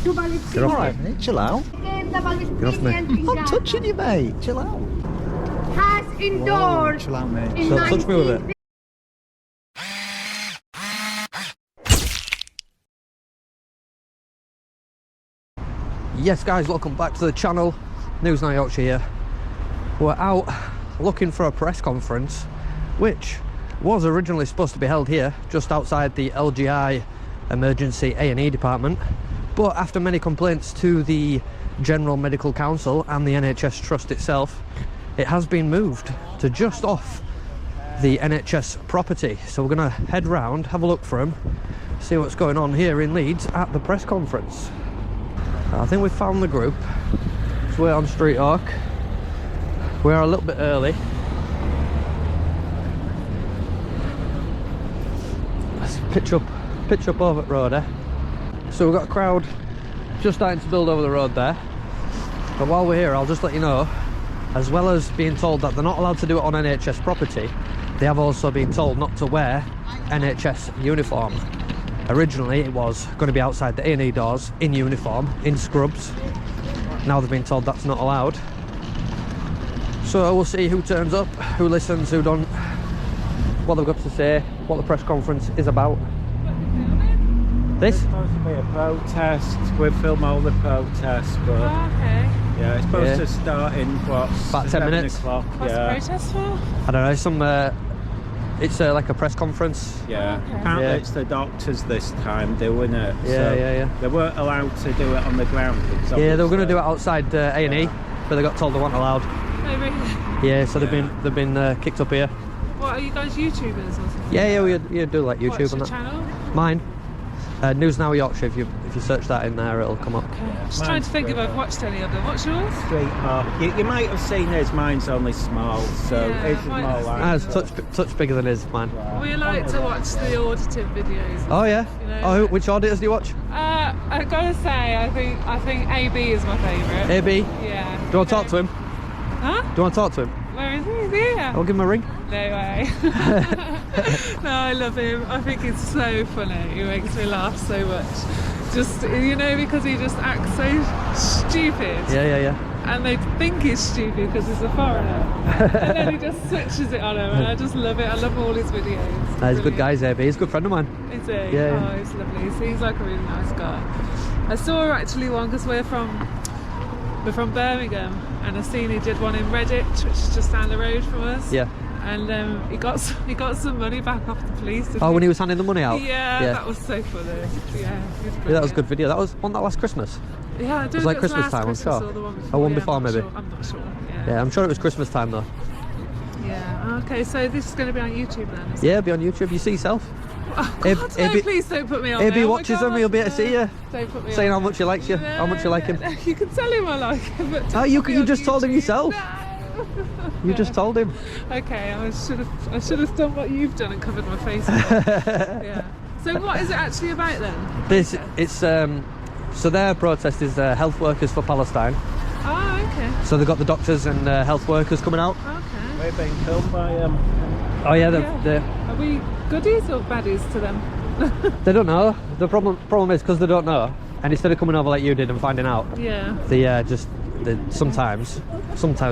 Get off Alright, mate, chill out. Get off me. I'm touching you, mate. Chill out. Has endorsed. Chill out, mate. in Don't touch me with it. Yes guys, welcome back to the channel. News Now Yorkshire here. We're out looking for a press conference which was originally supposed to be held here just outside the LGI emergency A&E department, but after many complaints to the General Medical Council and the NHS Trust itself, it has been moved to just off the NHS property. So we're going to head round, have a look for him, see what's going on here in Leeds at the press conference. I think we've found the group. It's way on Street Arc. We are a little bit early. Let's pitch up over at road, eh? So we've got a crowd just starting to build over the road there. But while we're here, I'll just let you know, as well as being told that they're not allowed to do it on NHS property, they have also been told not to wear NHS uniform. Originally it was going to be outside the A&E doors in uniform, in scrubs. Now they've been told that's not allowed. So we'll see who turns up, who listens, who don't, what they've got to say, what the press conference is about. This? It's supposed to be a protest. We film all the protests, but yeah, it's supposed to start in what? About 10 minutes. O'clock. What's the protest for? I don't know, it's like a press conference. Yeah, Okay. apparently Yeah. it's the doctors this time doing it. Yeah, so yeah. They weren't allowed to do it on the ground. Yeah, they were going to do it outside A&E, but they got told they weren't allowed. Oh, really? Yeah, so they've been kicked up here. What, are you guys YouTubers or something? Yeah, we do like YouTube What's and your that. channel? Mine, News Now Yorkshire. If you search that in there, it'll come up. Okay. Just trying to think if I've watched any of them. What's yours? Street Park. You might have seen his. Mine's only small, so Yeah, his is mine more is- like. It's touch bigger than his, mine. We like to watch the auditive videos. Oh yeah. You know, Oh, which auditors do you watch? I gotta say, I think AB is my favourite. AB. Yeah. Do you want to talk to him? Huh? Do you want to talk to him? Where is he? Is he here? I'll give him a ring. No way. No, I love him. I think he's so funny. He makes me laugh so much. Just, you know, because he just acts so stupid. Yeah. And they think he's stupid because he's a foreigner. And then he just switches it on him, and I just love it. I love all his videos. He's a good guy, AB. He's a good friend of mine. Is he? Yeah. Oh, he's lovely. He seems like a really nice guy. I saw actually one because we're from Birmingham, and I seen he did one in Redditch, which is just down the road from us. Yeah. And he got some money back off the police. Oh, when he was handing the money out. Yeah, that was so funny. Yeah, That was a good video. That was that last Christmas. Yeah, I It was like Christmas time, I'm sure. Or one before, maybe. I'm not sure. Yeah, I'm sure it was Christmas time though. Yeah. Okay, so this is going to be on YouTube then. Is Yeah, it'll be on YouTube. You see yourself. Oh, God, no, please don't put me on AB there. Oh my watches them, God, he'll be able to see you. Don't put me Saying on how much he likes you, how much you like him. You can tell him I like him, but Oh, don't put me you on just told him YouTube. yourself. No. You just told him. Okay, I should have done what you've done and covered my face. Yeah. So what is it actually about then? It's so their protest is health workers for Palestine. Oh, okay. So they've got the doctors and health workers coming out. Okay. We're being filmed by Oh yeah, Are we goodies or baddies to them? they don't know. The problem is because they don't know, and instead of coming over like you did and finding out, Yeah. sometimes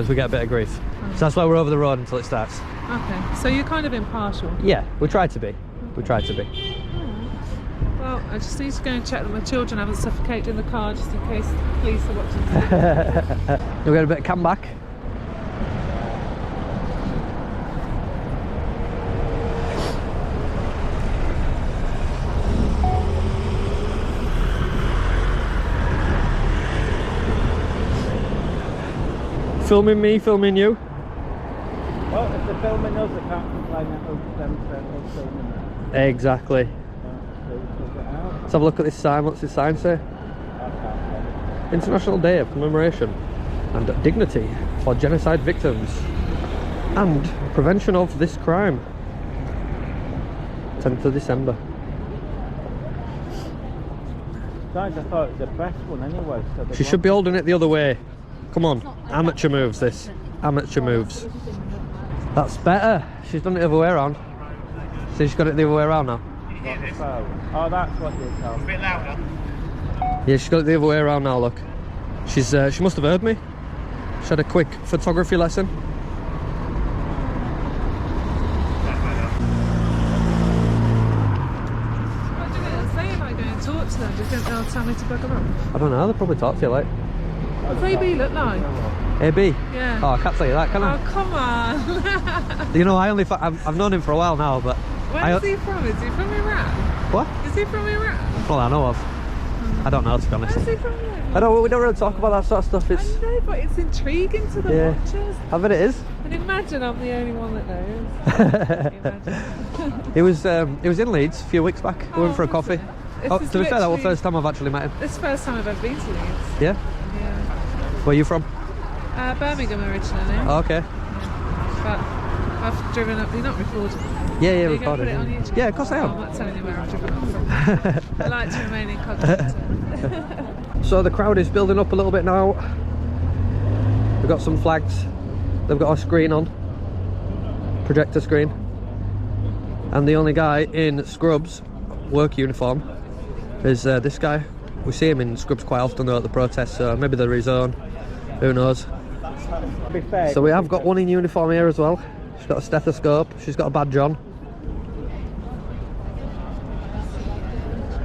we get a bit of grief. So that's why we're over the road until it starts. Okay. So you're kind of impartial. Yeah, we try to be. We try to be. Well, I just need to go and check that my children haven't suffocated in the car, just in case the police are watching. You'll get a bit of come back. Filming me, filming you. Well, if they're filming us, they can't complain at them filming us. Exactly. Let's have a look at this sign. What's this sign say? International Day of Commemoration and Dignity for Genocide Victims and Prevention of this Crime. 10th of December. Guys, I thought it was a press one anyway. So She should be holding it the other way. Come on, amateur moves this. Amateur moves. That's better. She's done it the other way around. See, she's got it the other way around now. Oh, that's what you're talking. A bit louder. Yeah, she's got it the other way around now, look. She's she must have heard me. She had a quick photography lesson. What do you think they'll say if I go and talk to them? Do you think they'll tell me to bugger off? I don't know, they'll probably talk to you like. What's AB look like? AB? Yeah. Oh, I can't tell you that, can I? Oh, come on. You know, I've known him for a while now, but... Where's he from? Is he from Iran? What? Is he from Iran? Well, I know of. I don't know, to be honest. Where's he from Iran? We don't really talk about that sort of stuff. It's, I know, but it's intriguing to the watchers. I bet it is. And imagine I'm the only one that knows. He was in Leeds a few weeks back. We went for a coffee. Oh, to be fair, that was the first time I've actually met him. This is the first time I've ever been to Leeds. Yeah? Yeah. Where are you from? Birmingham originally. Oh, okay. But I've driven up. You're not recording. Yeah, Are you recorded. gonna put it on YouTube? Yeah, of course I am. I'm not telling you where I've driven up from. I like to remain incognito. So the crowd is building up a little bit now. We've got some flags. They've got a screen on. Projector screen. And the only guy in scrubs, work uniform, is this guy. We see him in scrubs quite often though at the protests, so maybe they're his own. Who knows? So we have got one in uniform here as well. She's got a stethoscope. She's got a badge on.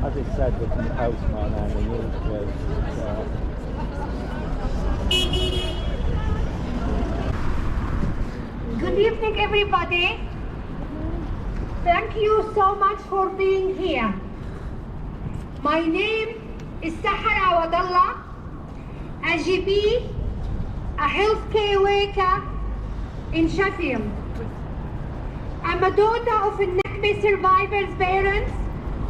As it said with the postman and the news Good evening, everybody. Thank you so much for being here. My name is Sahara Wadallah, a GP, a healthcare worker in Sheffield. I'm a daughter of a Nakba survivors' parents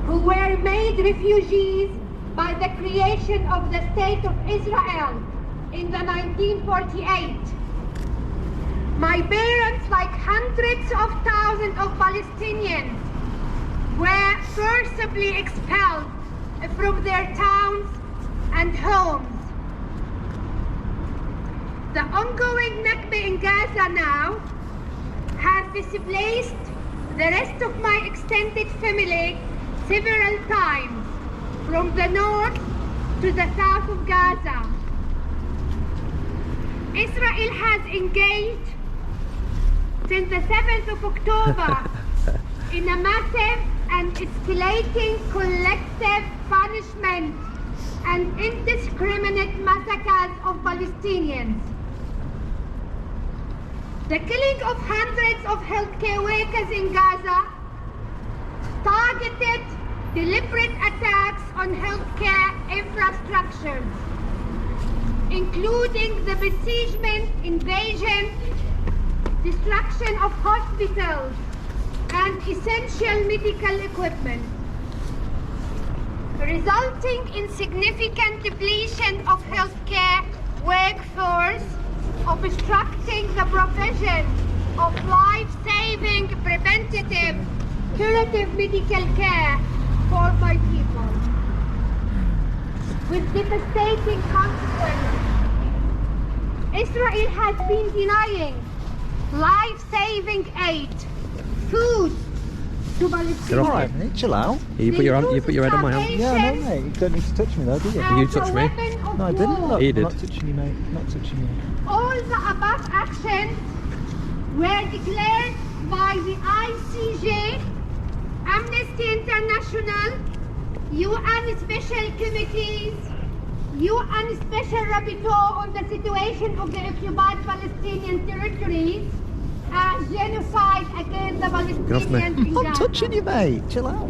who were made refugees by the creation of the State of Israel in the 1948. My parents, like hundreds of thousands of Palestinians, were forcibly expelled from their towns and homes. The ongoing Nakba in Gaza now has displaced the rest of my extended family several times from the north to the south of Gaza. Israel has engaged since the 7th of October in a massive and escalating collective punishment and indiscriminate massacres of Palestinians. The killing of hundreds of healthcare workers in Gaza, targeted, deliberate attacks on healthcare infrastructures, including the besiegement, invasion, destruction of hospitals and essential medical equipment, resulting in significant depletion of healthcare workforce, obstructing the provision of life-saving, preventative, curative medical care for my people, with devastating consequences. Israel has been denying life-saving aid, food to Palestinians. Alright, mate, chill out. You put your head on my arm. Yeah, I know, mate. You don't need to touch me though, do you? You touched me. No, I didn't. Look, He did. I'm not touching you, mate. I'm not touching you. All the above actions were declared by the ICJ, Amnesty International, UN Special Committees, UN Special Rapporteur on the situation of the occupied Palestinian territories, as genocide against the Palestinians in I'm Gaza. touching you, mate. Chill out.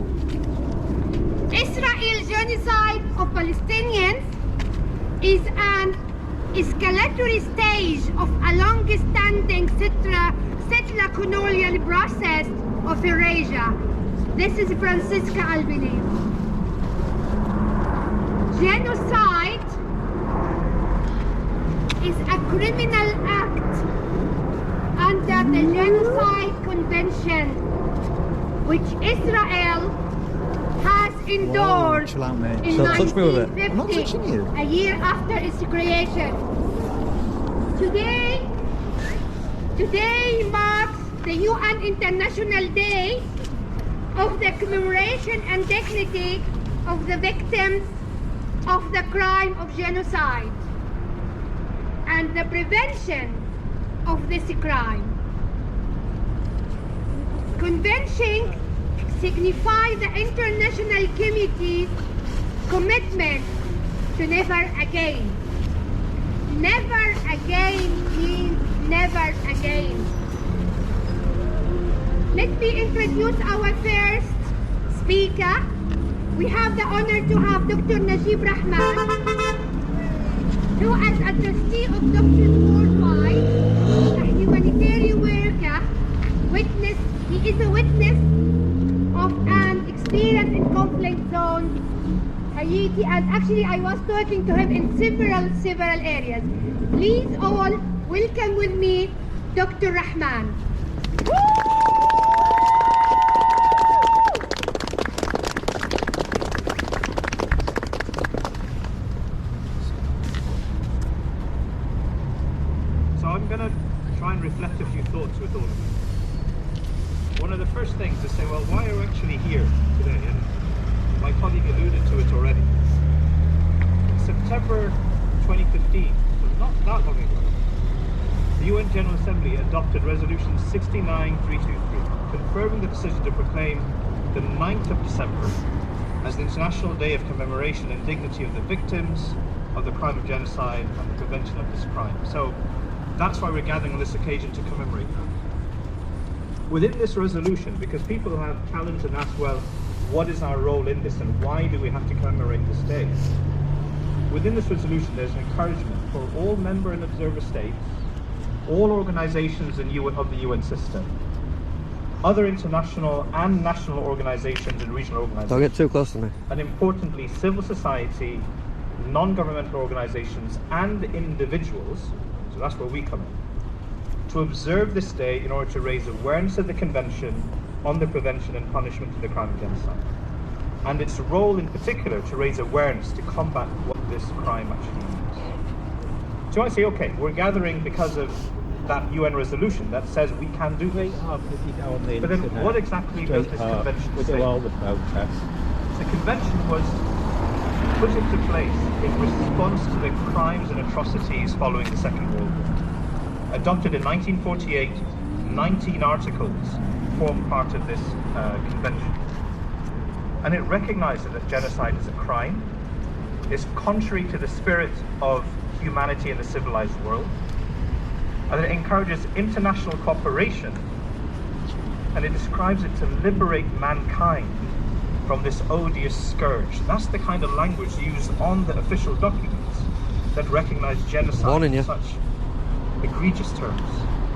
Israel's genocide of Palestinians is an escalatory stage of a long-standing settler colonial process of Eurasia. This is Francisca Albini. Genocide is a criminal act under the Genocide Convention, which Israel has endorsed chill out, mate. in So touch me with it. 1950, I'm not touching you. a year after its creation. Today marks the UN International Day of the commemoration and dignity of the victims of the crime of genocide and the prevention of this crime. Convention signifies the international committee's commitment to never again. Never again means never again. Let me introduce our first speaker. We have the honor to have Dr. Najib Rahman, who as a trustee of Doctors Worldwide, a humanitarian worker, he is a witness of an experience in conflict zone, Haiti, and actually I was talking to him in several areas. Please all welcome with me Dr. Rahman. So I'm going to try and reflect a few thoughts with all of you. One of the first things is say, well, why are we actually here today? And my colleague alluded to it already. In September 2015, so not that long ago, the UN General Assembly adopted Resolution 69323, confirming the decision to proclaim the 9th of December as the International Day of Commemoration and Dignity of the Victims of the Crime of Genocide and the Prevention of this crime. So that's why we're gathering on this occasion to commemorate that. Within this resolution, because people have challenged and asked, well, what is our role in this and why do we have to commemorate this day? Within this resolution, there's an encouragement for all member and observer states, all organizations of the UN system, other international and national organizations and regional organizations. Don't get too close to me. And importantly, civil society, non-governmental organizations and individuals, so that's where we come in, to observe this day in order to raise awareness of the Convention on the Prevention and Punishment of the Crime of Genocide, and its role in particular to raise awareness to combat what this crime actually means. So I say, okay, we're gathering because of that UN resolution that says we can do this. But then what exactly does this convention say? All the protests. The convention was put into place in response to the crimes and atrocities following the Second World War. Adopted in 1948, 19 articles form part of this convention. And it recognizes that genocide is a crime, is contrary to the spirit of humanity in the civilized world, and it encourages international cooperation, and it describes it to liberate mankind from this odious scourge. That's the kind of language used on the official documents that recognize genocide in such egregious terms.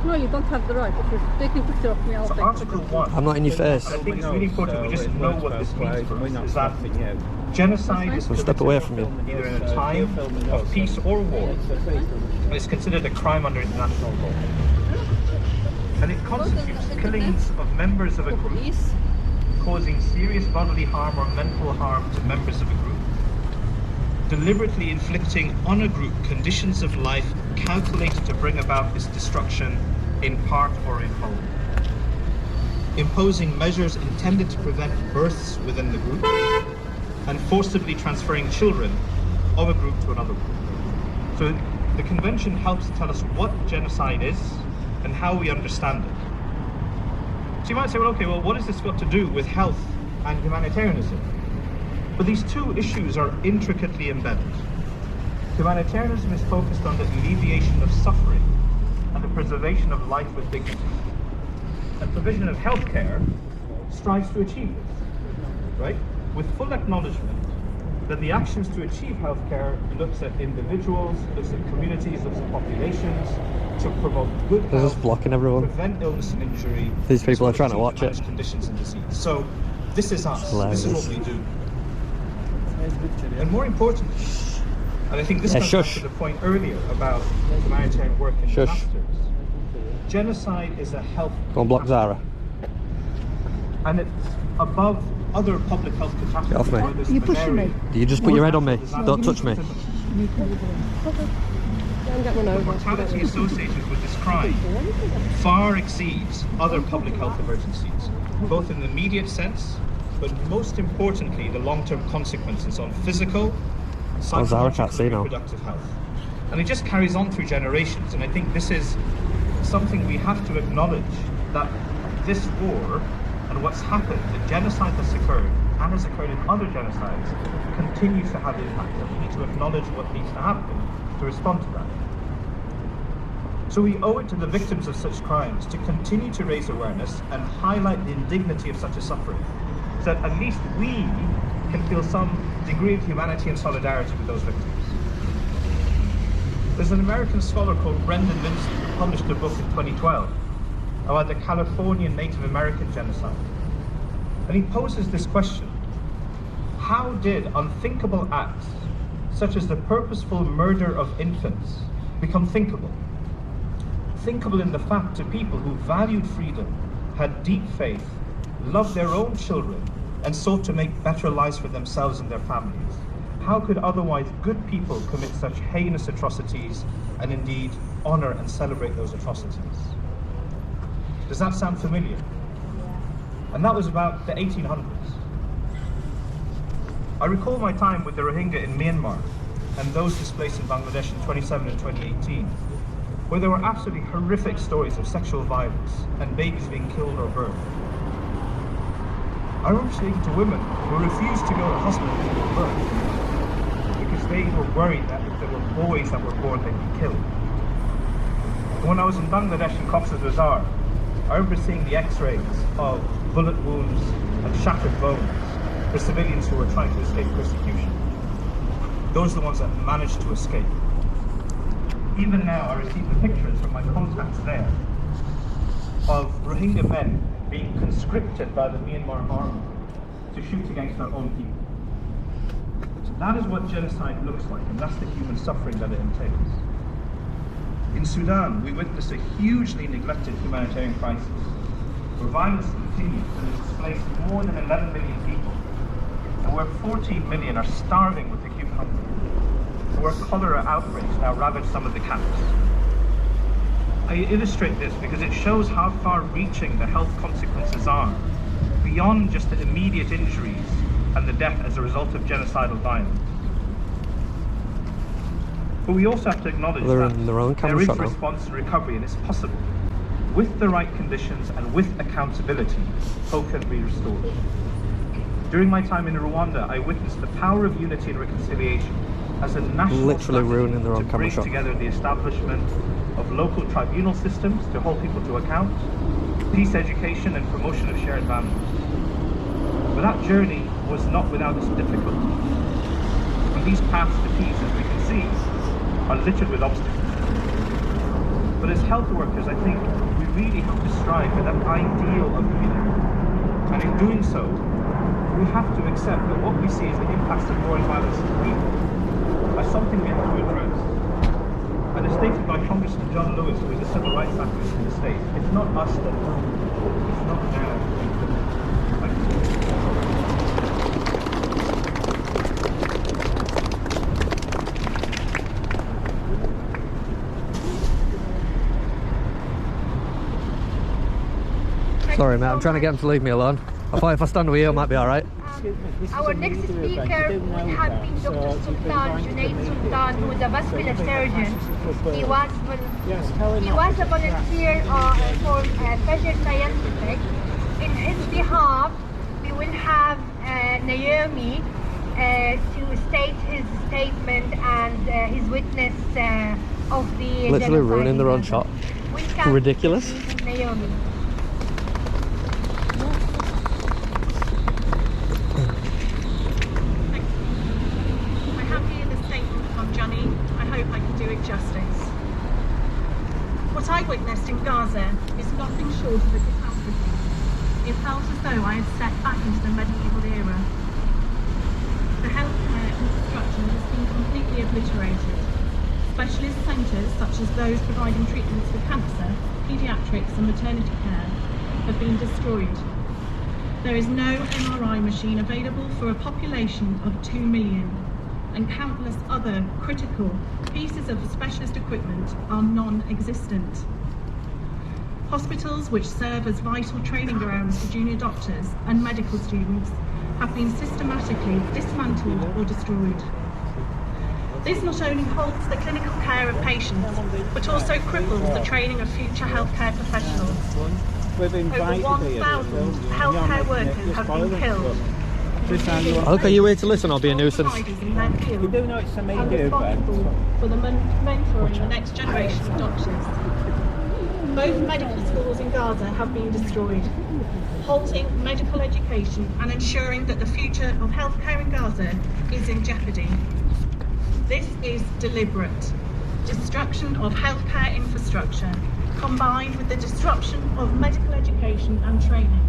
No, you don't have the right. If you're taking a picture of me, I'll So take Article 1. I'm not in your face. I think it's really important we just know what this means for us, is that genocide is We'll step away from you. either in a time of peace or war, and it's considered a crime under international law. And it constitutes killings of members of a group, causing serious bodily harm or mental harm to members of a group, deliberately inflicting on a group conditions of life calculated to bring about its destruction in part or in whole, imposing measures intended to prevent births within the group, and forcibly transferring children of a group to another group. So the convention helps to tell us what genocide is and how we understand it. So you might say, well, okay, well, what has this got to do with health and humanitarianism? But these two issues are intricately embedded. Humanitarianism is focused on the alleviation of suffering and the preservation of life with dignity. And provision of healthcare strives to achieve this, right? With full acknowledgement that the actions to achieve healthcare looks at individuals, looks at communities, looks at populations, to promote good health, This is blocking everyone. prevent illness and injury. These people are so trying to as watch manage it. Conditions and disease. So this is us. Hilarious. This is what we do. And more importantly, and I think this comes back to the point earlier about humanitarian work in disasters, genocide is a health Go and block Zara. and it's above other public health catastrophes. Get off me. where there's You pushing malaria. me? You just put your head on me. Don't touch me. The mortality associated with this crime far exceeds other public health emergencies, both in the immediate sense, but most importantly, the long-term consequences on physical psychological, I can't see now. reproductive health. And it just carries on through generations. And I think this is something we have to acknowledge, that this war and what's happened, the genocide that's occurred and has occurred in other genocides, continues to have impact. And we need to acknowledge what needs to happen to respond to that. So we owe it to the victims of such crimes to continue to raise awareness and highlight the indignity of such a suffering, so that at least we can feel some degree of humanity and solidarity with those victims. There's an American scholar called Brendan Lindsay who published a book in 2012 about the Californian Native American genocide. And he poses this question: how did unthinkable acts, such as the purposeful murder of infants, become thinkable? Thinkable in the fact to people who valued freedom, had deep faith, loved their own children, and sought to make better lives for themselves and their families. How could otherwise good people commit such heinous atrocities and indeed honor and celebrate those atrocities? Does that sound familiar? And that was about the 1800s. I recall my time with the Rohingya in Myanmar and those displaced in Bangladesh in 2017 and 2018, where there were absolutely horrific stories of sexual violence and babies being killed or burned. I remember speaking to women who refused to go to hospital to give birth because they were worried that if there were boys that were born, they'd be killed. And when I was in Bangladesh in Cox's Bazar, I remember seeing the x-rays of bullet wounds and shattered bones for civilians who were trying to escape persecution. Those are the ones that managed to escape. Even now, I receive the pictures from my contacts there of Rohingya men being conscripted by the Myanmar army to shoot against their own people. So that is what genocide looks like, and that's the human suffering that it entails. In Sudan, we witnessed a hugely neglected humanitarian crisis, where violence continues and has displaced more than 11 million people, and where 14 million are starving with acute hunger, and where cholera outbreaks now ravage some of the camps. I illustrate this because it shows how far-reaching the health consequences are, beyond just the immediate injuries and the death as a result of genocidal violence. But we also have to acknowledge that there is response and recovery, and it's possible. With the right conditions and with accountability, hope can be restored. During my time in Rwanda, I witnessed the power of unity and reconciliation as a national strategy to bring together the establishment of local tribunal systems to hold people to account, peace education and promotion of shared values. But that journey was not without its difficulties. And these paths to peace, as we can see, are littered with obstacles. But as health workers, I think we really have to strive for that ideal of unity. And in doing so, we have to accept that what we see as the impacts of war and violence to people are something we have to address. And as stated by Congressman John Lewis, who is a civil rights activist in the state, it's not us that know. It's not now. Thank you. Sorry, mate, I'm trying to get him to leave me alone. I thought if I stand with you, I might be alright. Our next speaker would have been Dr. Sultan, Junaid Sultan, who is a vascular surgeon. He was a volunteer for Fajr Scientific. In his behalf, we will have Naomi to state his statement and his witness of the literally ruining their own shot. Ridiculous. Naomi. Justice. What I witnessed in Gaza is nothing short of a catastrophe. It felt as though I had stepped back into the medieval era. The healthcare infrastructure has been completely obliterated. Specialist centres, such as those providing treatments for cancer, paediatrics and maternity care, have been destroyed. There is no MRI machine available for a population of 2 million. And countless other critical pieces of specialist equipment are non-existent. Hospitals, which serve as vital training grounds for junior doctors and medical students, have been systematically dismantled or destroyed. This not only halts the clinical care of patients, but also cripples the training of future healthcare professionals. We've invited Over here. 1,000 healthcare workers have been killed. Okay, you here to listen or be a nuisance? Providers in their field You do know it's a and media responsible event. for the mentoring the next generation of doctors. Both medical schools in Gaza have been destroyed, halting medical education and ensuring that the future of healthcare in Gaza is in jeopardy. This is deliberate destruction of healthcare infrastructure, combined with the disruption of medical education and training.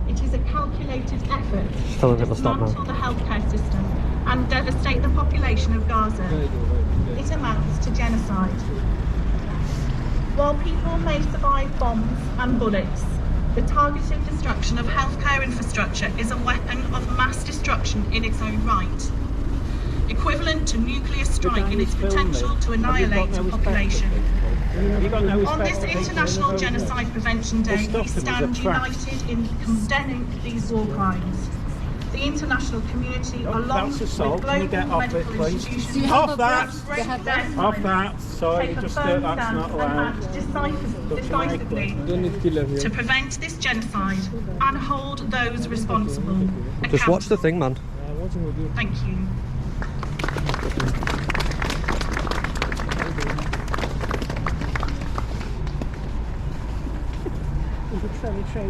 It is a calculated effort Tell to them to stop now. dismantle the healthcare system and devastate the population of Gaza. It amounts to genocide. While people may survive bombs and bullets, the targeted destruction of healthcare infrastructure is a weapon of mass destruction in its own right, equivalent to nuclear strike in its potential to annihilate a population. On this International Genocide Prevention Day, we stand united in condemning these war crimes. The international community, along with assault. Can you global get off it, medical please? institutions, Off that! break their silence, Off that! Sorry, take a just firm that's stance not and allowed. act decisively to prevent this genocide and hold those responsible accountable. Just watch the thing, man. Thank you.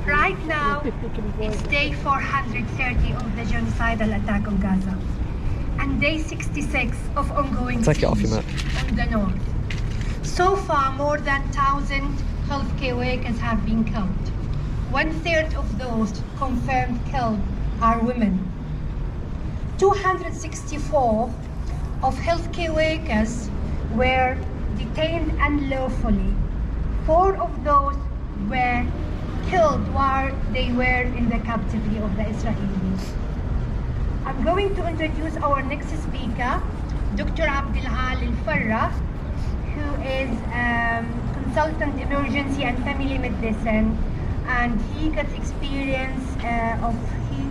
Right now, it's day 430 of the genocidal attack on Gaza and day 66 of ongoing Take it off siege your mat. on the north. So far, more than 1,000 healthcare workers have been killed. 1/3 of those confirmed killed are women. 264 of healthcare workers were detained unlawfully. 4 of those were killed while they were in the captivity of the Israelis. I'm going to introduce our next speaker, Dr. Abdelal Al-Farra, who is consultant emergency and family medicine, and he got experience of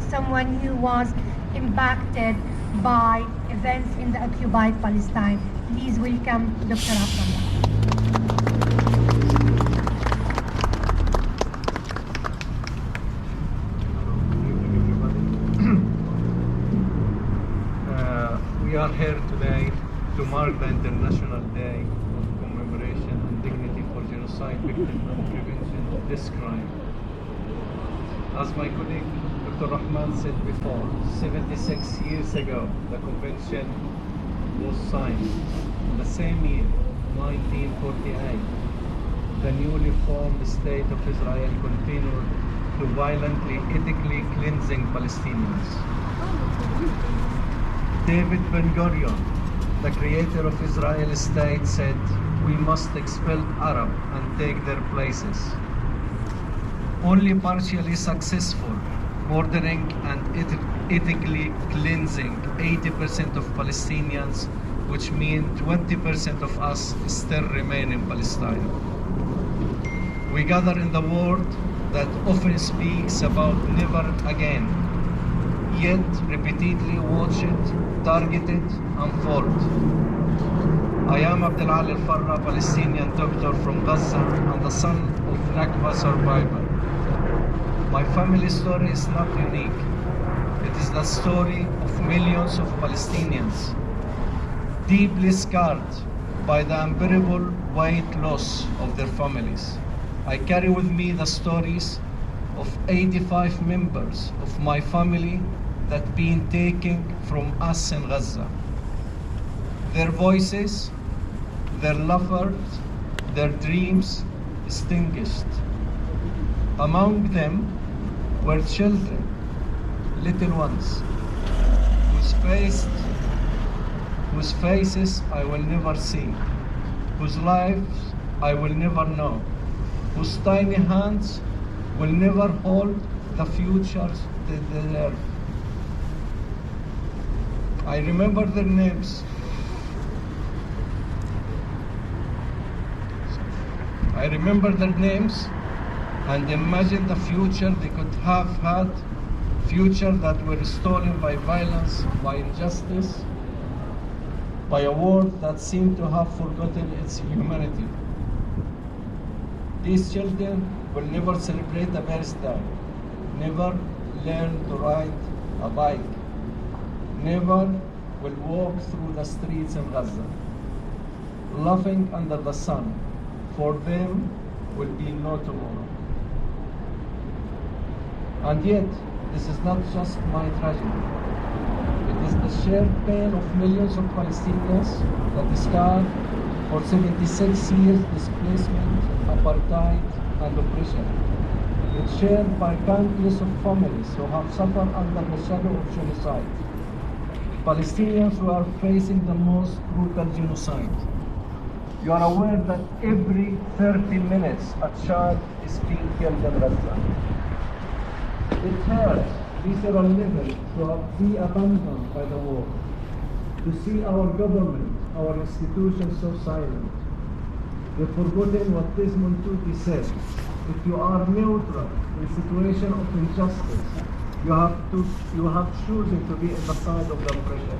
someone who was impacted by events in the occupied Palestine. Please welcome Dr. Abdelal. We are here today to mark the International Day of Commemoration and Dignity for Genocide Victims and Prevention of this crime. As my colleague Dr. Rahman said before, 76 years ago, the convention was signed. The same year, 1948, the newly formed state of Israel continued to violently, ethically cleansing Palestinians. David Ben-Gurion, the creator of Israel state, said, "We must expel Arab and take their places." Only partially successful, ordering and ethically cleansing 80% of Palestinians, which means 20% of us still remain in Palestine. We gather in the world that often speaks about never again, yet repeatedly watch it, targeted, unfold. I am Abdelal Al-Farra, Palestinian doctor from Gaza and the son of Nakba survivor. My family story is not unique. It is the story of millions of Palestinians, deeply scarred by the unbearable weight loss of their families. I carry with me the stories of 85 members of my family that been taken from us in Gaza. Their voices, their laughter, their dreams extinguished. Among them were children, little ones, whose faces I will never see, whose lives I will never know, whose tiny hands will never hold the futures they deserve. I remember their names. I remember their names and imagine the future they could have had, future that were stolen by violence, by injustice, by a world that seemed to have forgotten its humanity. These children will never celebrate a birthday, never learn to ride a bike, never will walk through the streets of Gaza, laughing under the sun. For them will be no tomorrow. And yet, this is not just my tragedy. It is the shared pain of millions of Palestinians that is scarred for 76 years displacement, apartheid, and oppression. It's shared by countless of families who have suffered under the shadow of genocide. Palestinians who are facing the most brutal genocide. You are aware that every 30 minutes a child is being killed in Gaza. It hurts, visceral level, to be abandoned by the war, to see our government, our institutions so silent. They've forgotten what Desmond Tutu said. If you are neutral in situation of injustice, you have chosen to be on the side of the oppression.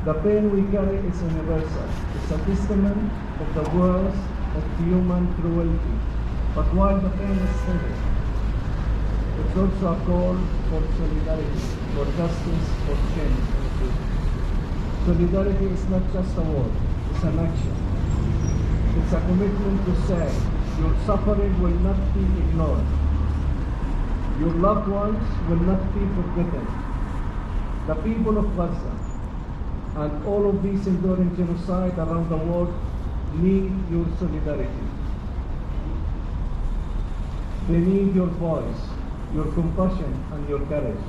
The pain we carry is universal. It's a testament of the worst of human cruelty. But while the pain is heavy, it's also a call for solidarity, for justice, for change. Solidarity is not just a word, it's an action. It's a commitment to say, your suffering will not be ignored. Your loved ones will not be forgotten. The people of Gaza and all of these enduring genocide around the world need your solidarity. They need your voice, your compassion, and your courage.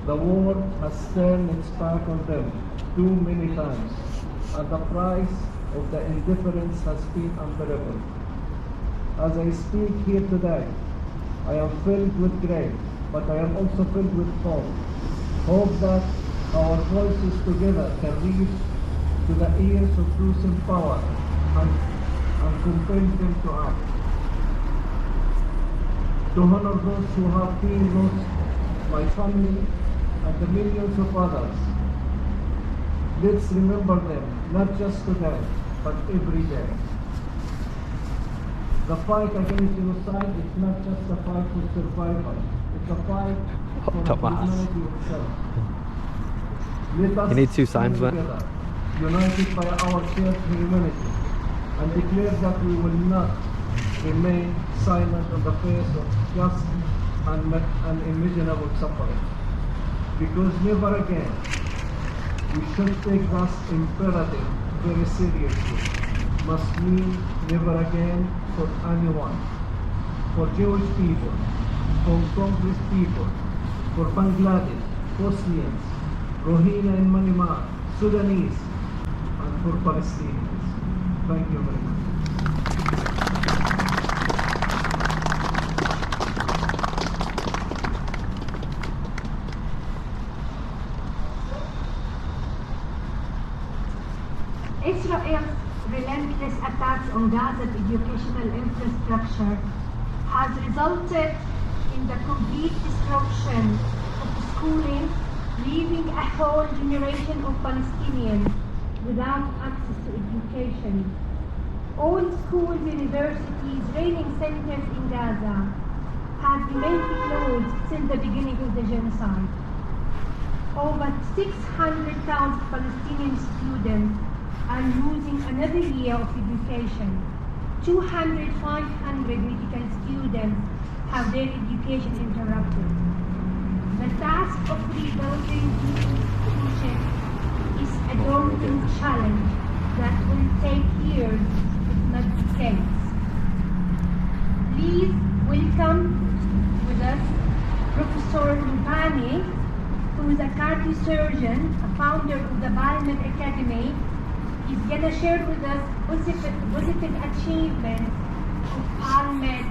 The war has turned its back on them too many times, and the price of the indifference has been unbearable. As I speak here today, I am filled with grief, but I am also filled with hope. Hope that our voices together can reach to the ears of those in power and compel them to act. To honor those who have been lost, my family and the millions of others. Let's remember them, not just today, but every day. The fight against genocide is not just a fight for survival, it's a fight for humanity itself. Let us You need two signs, stand together, united by our shared humanity, and declare that we will not remain silent on the face of just and unimaginable suffering. Because never again, we should take this imperative very seriously. Must mean never again for anyone, for Jewish people, for Congress people, for Bangladesh, Bosnians, Rohingya in Myanmar, Sudanese, and for Palestinians. Thank you very much. Israel's relentless attacks on Gaza's educational infrastructure has resulted in the complete destruction of schooling, leaving a whole generation of Palestinians without access to education. All schools, universities, training centers in Gaza have remained closed since the beginning of the genocide. Over 600,000 Palestinian students are losing another year of education. 500 medical students have their education interrupted. The task of rebuilding these institutions is a daunting challenge that will take years, if not decades. Please welcome with us Professor Rubani, who is a cardiosurgeon, a founder of the Biomed Academy. He's going to share with us positive achievements of Biomed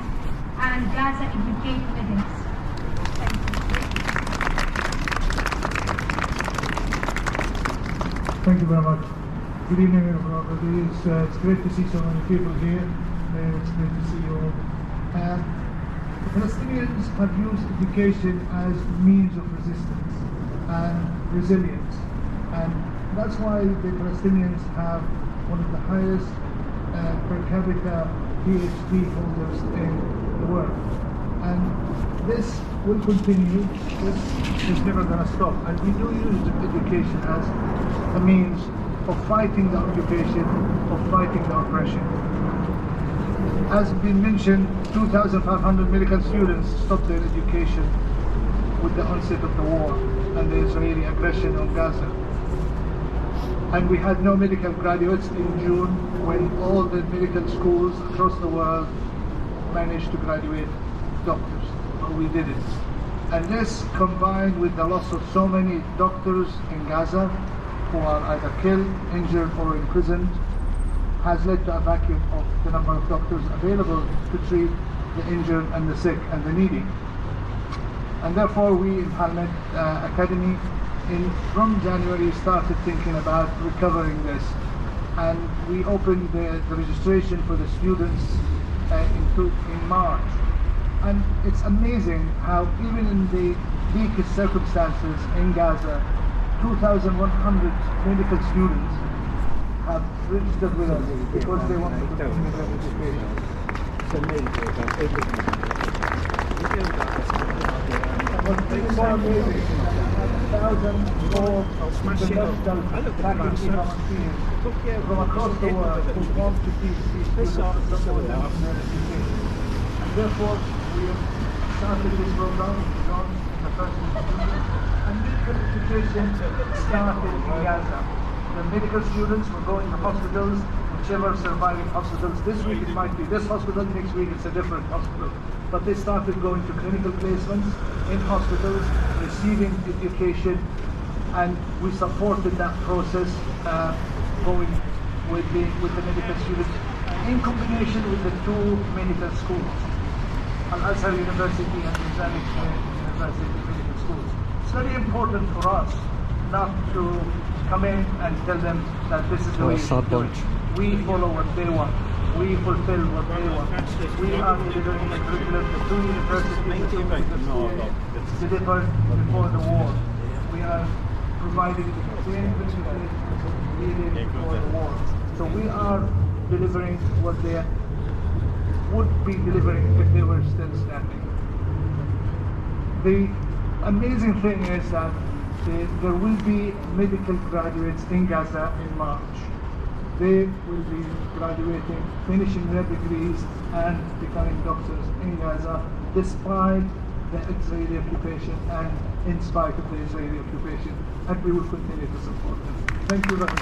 and Gaza educate medics. Thank you. Thank you very much. Good evening, everybody. It's great to see so many people here. It's great to see you all. The Palestinians have used education as means of resistance and resilience. And that's why the Palestinians have one of the highest per capita PhD holders in the world. And this will continue. This is never going to stop. And we do use education as a means of fighting the occupation, of fighting the oppression. As been mentioned, 2,500 medical students stopped their education with the onset of the war and the Israeli aggression on Gaza. And we had no medical graduates in June when all the medical schools across the world managed to graduate doctors, but we didn't. And this, combined with the loss of so many doctors in Gaza who are either killed, injured or imprisoned, has led to a vacuum of the number of doctors available to treat the injured and the sick and the needy. And therefore we in Parliament Academy from January started thinking about recovering this, and we opened the registration for the students in March. And it's amazing how even in the bleakest circumstances in Gaza, 2,100 medical students have registered with us because they want to continue their education. It's amazing. What's even more amazing is that 1,000 more international faculty volunteers from across the world who want to teach these students and support them in their education. And therefore, we have started this program, launched the first in June, and medical education started in Gaza. The medical students will go into hospitals, whichever surviving hospitals. This week it might be this hospital, next week it's a different hospital. But they started going to clinical placements in hospitals, receiving education, and we supported that process going with the medical students in combination with the two medical schools, Al-Azhar University and Islamic University Medical Schools. It's very important for us not to come in and tell them that this is the way you should do it. We follow what they want. We fulfill what they want. We are delivering a curriculum the two universities delivered before the war. We are providing the same curriculum needed before the war. So we are delivering what they would be delivering if they were still standing. The amazing thing is that there will be medical graduates in Gaza in March. They will be graduating, finishing their degrees and becoming doctors in Gaza despite the Israeli occupation and in spite of the Israeli occupation, and we will continue to support them. Thank you very much.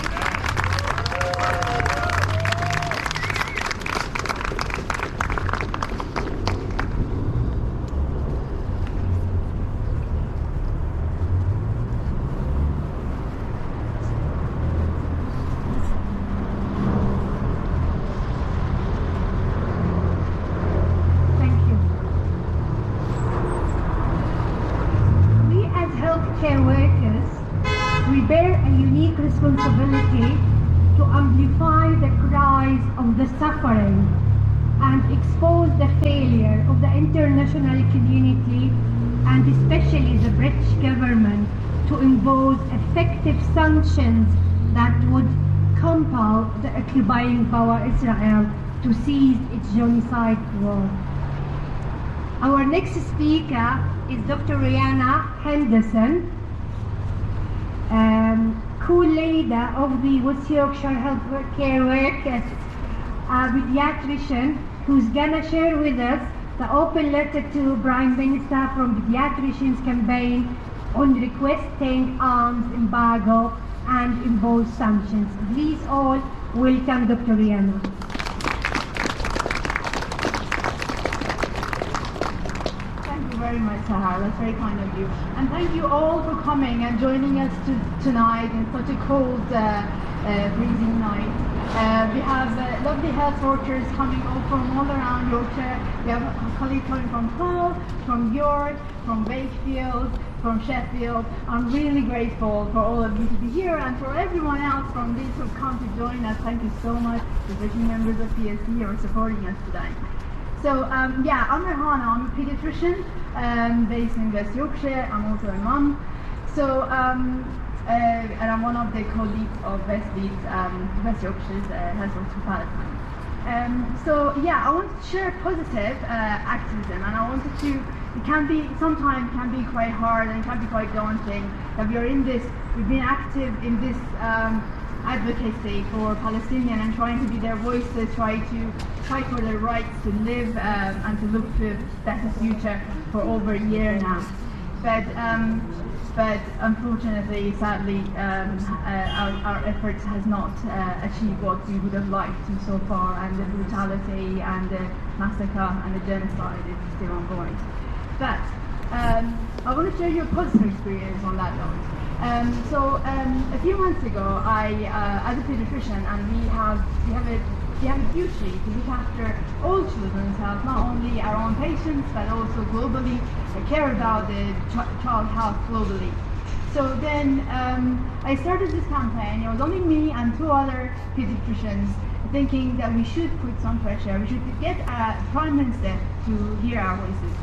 Healthcare workers, we bear a unique responsibility to amplify the cries of the suffering and expose the failure of the international community and especially the British government to impose effective sanctions that would compel the occupying power Israel to cease its genocide war. Our next speaker is Dr. Rihanna Henderson, co-leader of the West Yorkshire Healthcare Workers, a pediatrician who's gonna share with us the open letter to Prime Minister from Pediatricians Campaign on requesting arms embargo and imposed sanctions. Please all welcome Dr. Rihanna. Very much, Sahar. That's very kind of you. And thank you all for coming and joining us tonight in such a cold, freezing night. We have lovely health workers coming from all around Yorkshire. We have a colleague coming from Hull, from York, from Wakefield, from Sheffield. I'm really grateful for all of you to be here and for everyone else from Leeds who've come to join us. Thank you so much, especially members of PSC who are supporting us today. So yeah, I'm Rihanna. I'm a pediatrician based in West Yorkshire. I'm also a mum. So and I'm one of the co-leads of West Yorkshire's Health Works for Palestine. So yeah, I wanted to share positive activism, and I wanted to. It can be sometimes quite hard and it can be quite daunting that we've been active in this advocacy for Palestinian and trying to be their voices, try to fight for their rights to live and to look to a better future for over a year now. But unfortunately, sadly, our efforts has not achieved what we would have liked to so far, and the brutality and the massacre and the genocide is still ongoing. But I want to share you a positive experience on that note. So a few months ago, as a pediatrician, and we have a duty to look after all children's health, not only our own patients, but also globally, care about the child health globally. So then I started this campaign. It was only me and 2 other pediatricians thinking that we should put some pressure. We should get a Prime Minister to hear our voices.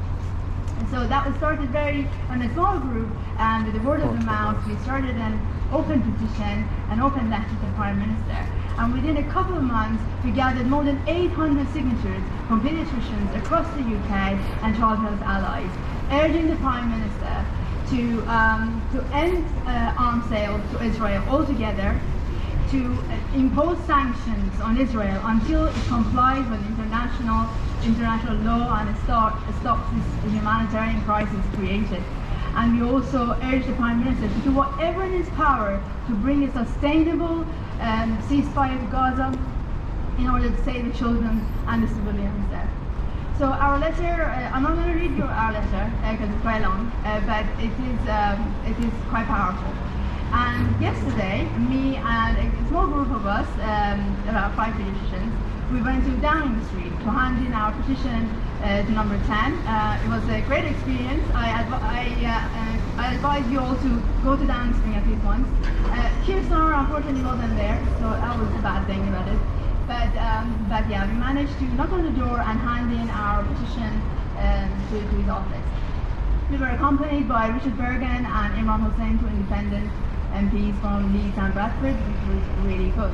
And so that was started on a small group, and with the word of the mouth, we started an open petition, an open letter to the Prime Minister. And within a couple of months, we gathered more than 800 signatures from pediatricians across the UK and child health allies, urging the Prime Minister to end arms sales to Israel altogether, to impose sanctions on Israel until it complies with international law and stops this humanitarian crisis created. And we also urge the Prime Minister to do whatever in his power to bring a sustainable ceasefire to Gaza in order to save the children and the civilians there. So our letter, I'm not going to read you our letter because it's quite long, but it is quite powerful. And yesterday, me and a small group of us, about 5 pediatricians, we went to Downing Street to hand in our petition to number 10. It was a great experience. I advise you all to go to Downing Street at least once. Kirsten unfortunately wasn't there, so that was a bad thing about it. But yeah, we managed to knock on the door and hand in our petition to his office. We were accompanied by Richard Bergen and Imran Hussain, 2 independent MPs from Leeds and Bradford, which was really good.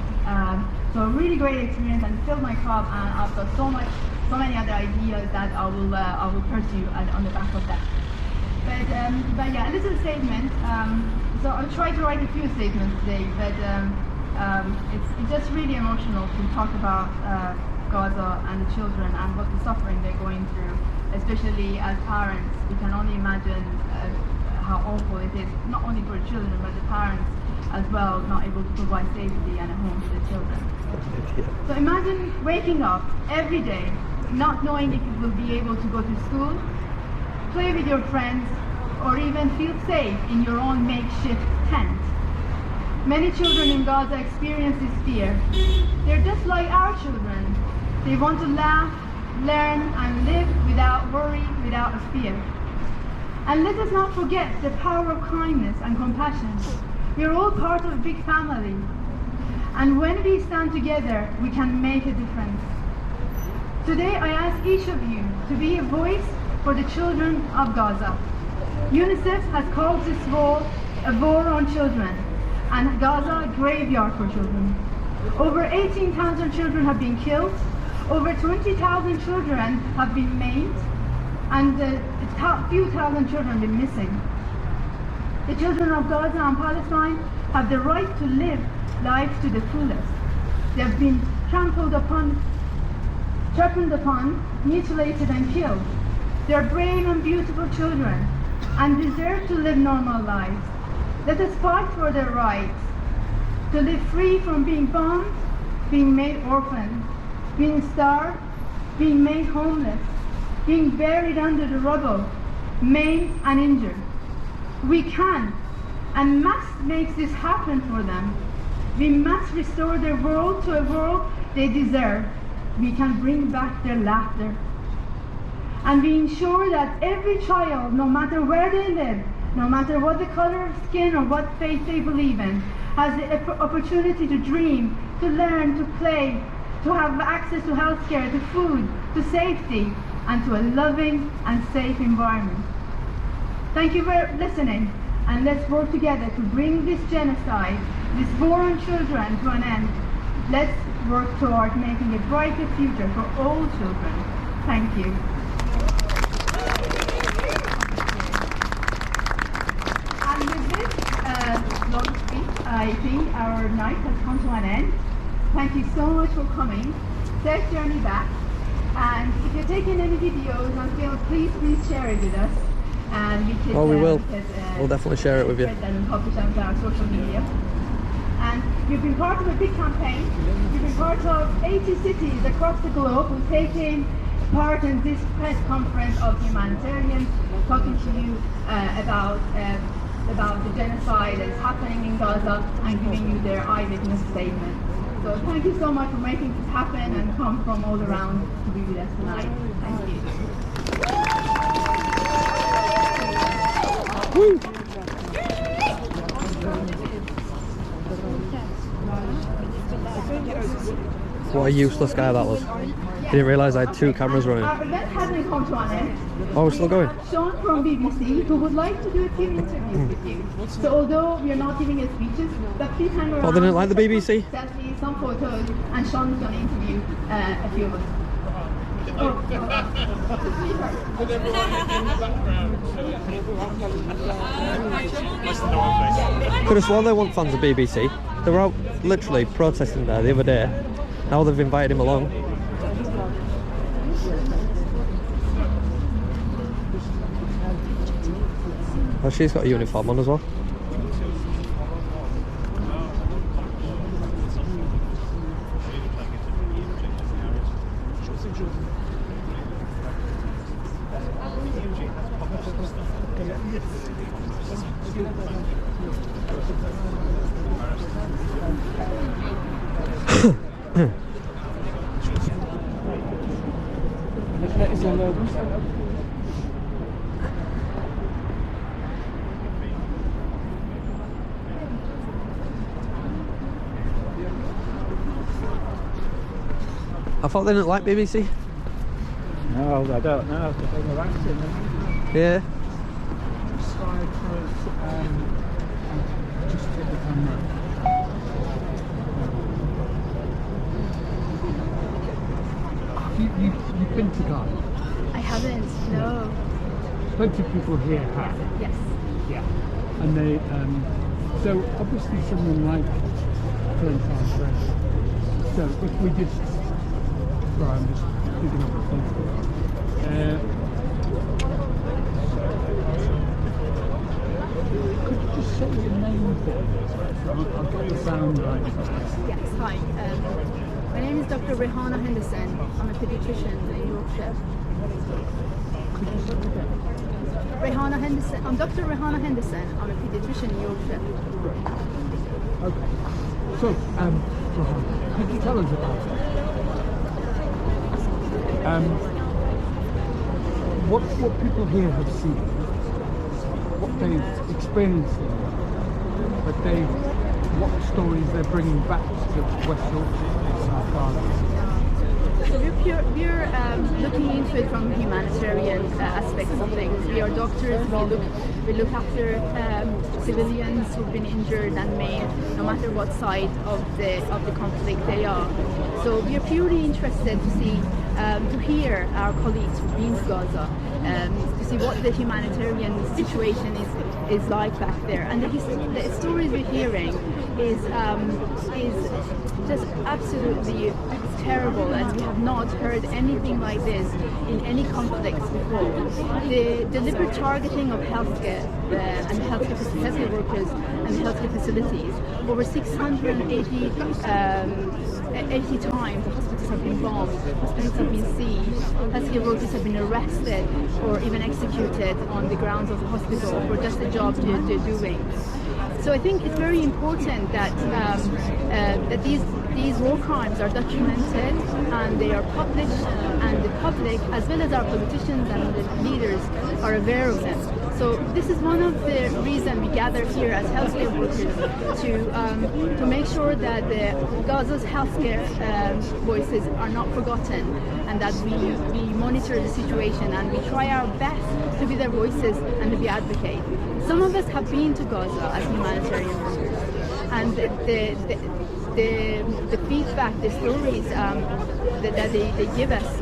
So a really great experience, and filled my cup, and I've got so many other ideas that I will pursue on the back of that. But yeah, a little statement. So I'll try to write a few statements today, but it's just really emotional to talk about Gaza and the children and what the suffering they're going through, especially as parents. We can only imagine how awful it is, not only for the children, but the parents as well, not able to provide safety and a home for the children. So imagine waking up every day, not knowing if you will be able to go to school, play with your friends, or even feel safe in your own makeshift tent. Many children in Gaza experience this fear. They're just like our children. They want to laugh, learn, and live without worry, without a fear. And let us not forget the power of kindness and compassion. We are all part of a big family. And when we stand together, we can make a difference. Today, I ask each of you to be a voice for the children of Gaza. UNICEF has called this war a war on children, and Gaza a graveyard for children. Over 18,000 children have been killed, over 20,000 children have been maimed, and a few thousand children have been missing. The children of Gaza and Palestine have the right to live life to the fullest. They have been trampled upon, mutilated and killed. They are brave and beautiful children and deserve to live normal lives. Let us fight for their rights to live free from being bombed, being made orphans, being starved, being made homeless, being buried under the rubble, maimed and injured. We can and must make this happen for them. We must restore their world to a world they deserve. We can bring back their laughter. And we ensure that every child, no matter where they live, no matter what the color of skin or what faith they believe in, has the opportunity to dream, to learn, to play, to have access to healthcare, to food, to safety, and to a loving and safe environment. Thank you for listening. and let's work together to bring this genocide, this war on children to an end. Let's work toward making a brighter future for all children. Thank you. And with this long speech, I think our night has come to an end. Thank you so much for coming. Safe journey back. And if you're taking any videos on film, please share it with us. And we can, we will. We'll definitely share it with you. And publish on our social media. And you've been part of a big campaign. You've been part of 80 cities across the globe who've taken part in this press conference of humanitarians, talking to you about the genocide that's happening in Gaza and giving you their eyewitness statement. So thank you so much for making this happen and come from all around to be with us tonight. Thank you. Woo! What a useless guy that was. Didn't realise I had 2 cameras running. Our event hasn't come to an end. Oh, we're still going? Sean from BBC, who would like to do a few interviews with you. So although we are not giving you speeches, but please hang around. Oh, they didn't like the BBC? Selfies, some photos, and Sean is going to interview a few of us. Could have sworn they weren't fans of BBC. They were out literally protesting there the other day. Now they've invited him along. Oh, she's got a uniform on as well. I thought they didn't like BBC. No, I don't know. They're acting. Yeah. Slide first, just hit the camera. You've been to Ghana? I haven't, no. Plenty of people here have. Yes. Yeah. And they, so obviously someone like Clinton, so if we just, sorry, I'm just picking up the phone. Could you just say your name for me? I'll get the sound right. Yes, hi. My name is Dr. Rehana Henderson. I'm a pediatrician in Yorkshire. Could you say it again? Rehana Henderson. I'm Dr. Rehana Henderson. I'm a pediatrician in Yorkshire. Okay. So, could you tell us about it? What people here have seen, what they've experienced, but what stories they're bringing back to West Yorkshire and South Ghana. So we're looking into it from humanitarian aspects of things. We are doctors. We look after civilians who've been injured and maimed, no matter what side of the conflict they are. So we are purely interested to see, to hear our colleagues who've been to Gaza, to see what the humanitarian situation is like back there. And the stories we're hearing is just absolutely terrible, as we have not heard anything like this in any conflicts before. The deliberate targeting of healthcare and healthcare workers and healthcare facilities. Over 680 times the hospitals have been bombed, hospitals have been seized, healthcare workers have been arrested or even executed on the grounds of the hospital for just the job they're doing. So I think it's very important that that these war crimes are documented and they are published, and the public, as well as our politicians and the leaders, are aware of them. So this is one of the reasons we gather here as healthcare workers to make sure that Gaza's healthcare voices are not forgotten, and that we monitor the situation and we try our best to be their voices and to be advocates. Some of us have been to Gaza as humanitarian workers, and the feedback, the stories that they give us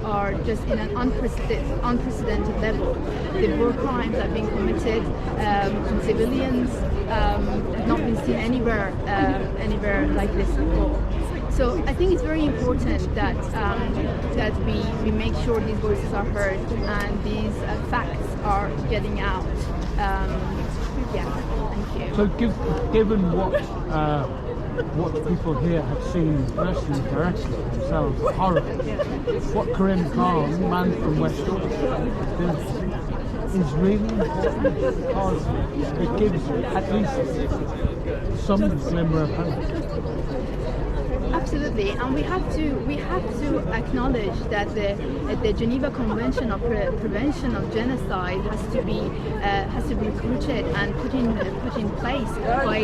are just in an unprecedented level. The war crimes have been committed on civilians, have not been seen anywhere like this before. So I think it's very important that that we make sure these voices are heard and these facts are getting out. Yeah, thank you. So given what people here have seen personally, directly themselves, horrible, what Karim Khan, man from West Yorkshire, is really important because it gives at least some glimmer of hope. Absolutely, and we have to acknowledge that the Geneva Convention of Prevention of Genocide has to be rooted and put in place by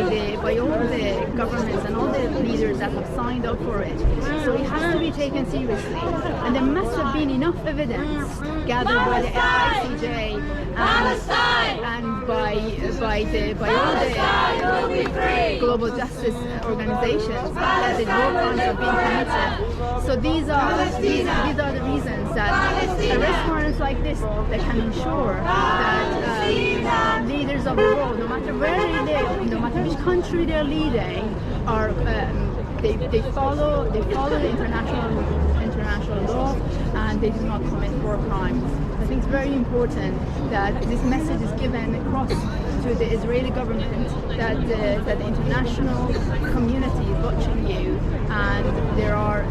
all the governments and all the leaders that have signed up for it. So it has to be taken seriously, and there must have been enough evidence gathered by the ICJ and by all the global justice organizations that the war crimes are being committed. So these are the reasons that arrest warrants like this that can ensure that leaders of the world, no matter where they live, no matter which country they're leading, are they follow the international law, and they do not commit war crimes. I think it's very important that this message is given across to the Israeli government that the international community is watching you, and there are,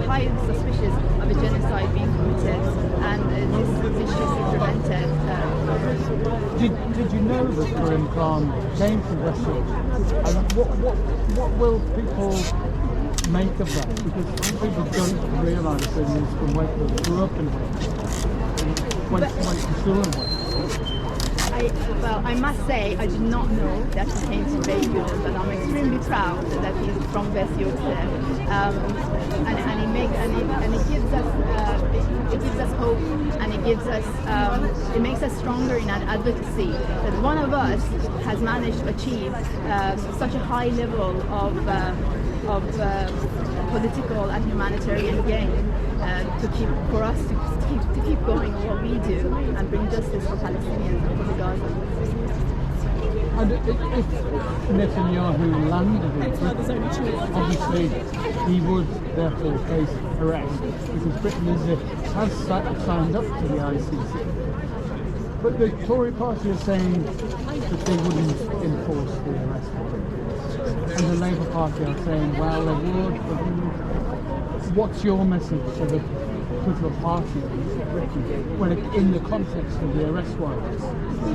highly suspicious of a genocide being committed, and this should be prevented. Did you know that Karim Khan came from West Yorkshire? And what will people make of that? Because some people don't realise that he's from Wakefield, grew up in Wakefield, went to school in Wakefield. I must say I did not know that he came to Wakefield, but I'm extremely proud that he's from West Yorkshire, and it gives us hope, and it makes us stronger in our advocacy that one of us has managed to achieve such a high level of political and humanitarian gain to keep going on what we do and bring justice for Palestinians and for the Gaza. And if Netanyahu landed in Britain, obviously he would therefore face arrest because Britain has signed up to the ICC. But the Tory party are saying that they wouldn't enforce the arrest warrant. And the Labour Party are saying, well, they would. What's your message to the political party when in the context of the arrest warrants?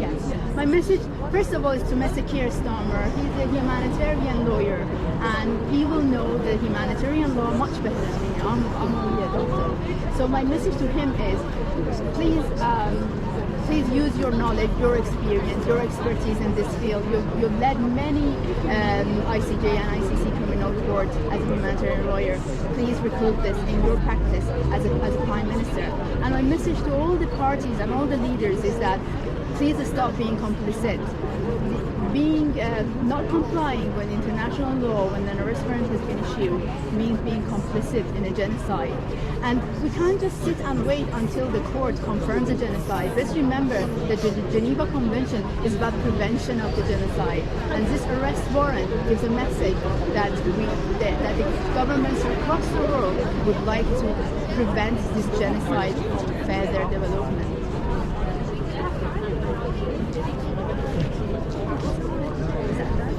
Yes, my message, first of all, is to Mr. Keir Starmer. He's a humanitarian lawyer, and he will know the humanitarian law much better than me. I'm only a doctor. So my message to him is, please use your knowledge, your experience, your expertise in this field. You've led many ICJ and ICC criminal courts as a humanitarian lawyer. Please recruit this in your practice as a Prime Minister. And my message to all the parties and all the leaders is that please stop being complicit. Being not complying with international law when an arrest warrant has been issued means being complicit in a genocide. And we can't just sit and wait until the court confirms a genocide. Let's remember that the Geneva Convention is about prevention of the genocide. And this arrest warrant gives a message that the governments across the world would like to prevent this genocide from further development.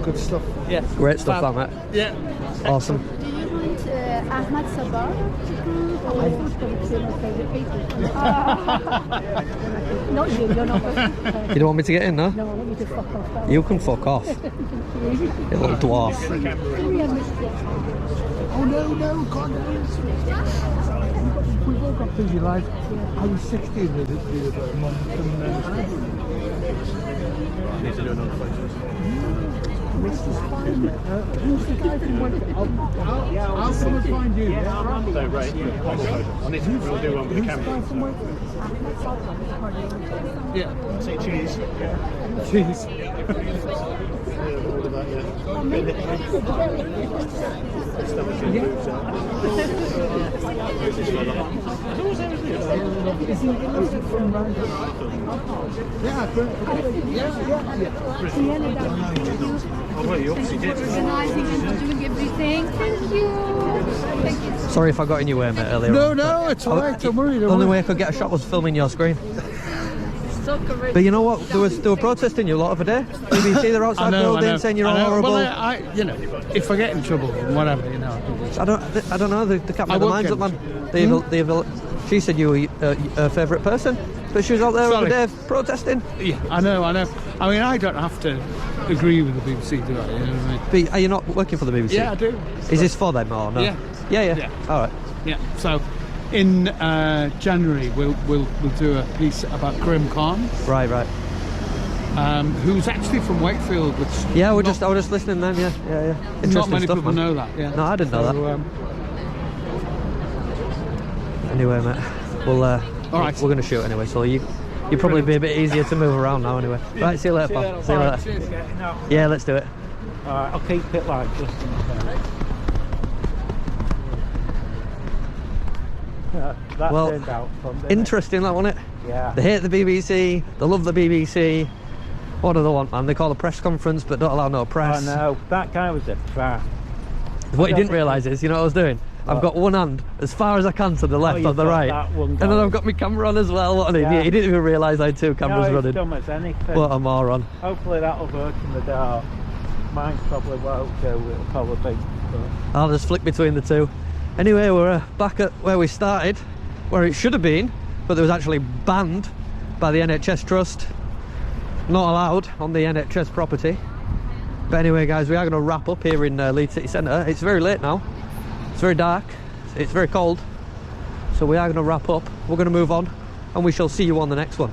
Good stuff. Yeah. Great stuff, that, mate. Yeah. Awesome. Do you want Ahmad Sabah to come? Not you, you're not. You don't want me to get in, no? No, I want you to fuck off. You can fuck off. You little dwarf. Oh no, God. We've all got busy lives. I was 16 with it the other month, and need to do another photo. Who's the guy from Wakefield? I'll come and find you. So, right, on it, we'll do one with the camera. Yeah. Say cheese. Cheese. All of that, yeah. Oh, well, you obviously did. Organising and doing everything. Thank you. Thank you. Sorry if I got in your way, mate, earlier. No, it's alright. Don't worry. The only way I could get a shot was filming your screen. But you know what? They were protesting you a lot of a day. BBC, they're outside building saying you're all horrible. Well, you know, if I get in trouble, whatever, you know. I don't know. They can't make their minds up, man. She said you were her favourite person, but she was out there every day protesting. Yeah, I know. I mean, I don't have to agree with the BBC, do I? You know what I mean? But are you not working for the BBC? Yeah, I do. Is this for them or no? Yeah. All right. Yeah. So, in January, we'll do a piece about Grim Khan. Right. Who's actually from Wakefield? Which I was just listening then. Yeah. Interesting not many stuff, people man. know that. Yeah. No, I didn't know that. Anyway, mate, all right. We're going to shoot anyway, so you'll probably be a bit easier to move around now anyway. Right, see you later, pal. See you later. Cheers, no. Yeah, let's do it. Alright, I'll keep it like just that Well, turned out fun, didn't interesting, that, wasn't it? Yeah. They hate the BBC, they love the BBC. What do they want, man? They call a press conference but don't allow no press. I know, that guy was a faff. What you didn't realise is, you know what I was doing? I've got one hand as far as I can to the left or the right, and then I've got my camera on as well. What an idiot! He didn't even realise I had two cameras running. Dumb as anything. What a moron! Hopefully that'll work in the dark. Mine probably won't do. It'll probably. I'll just flick between the two. Anyway, we're back at where we started, where it should have been, but there was actually banned by the NHS Trust. Not allowed on the NHS property. But anyway, guys, we are going to wrap up here in Leeds City Centre. It's very late now. It's very dark, it's very cold, so we are going to wrap up. We're going to move on, and we shall see you on the next one.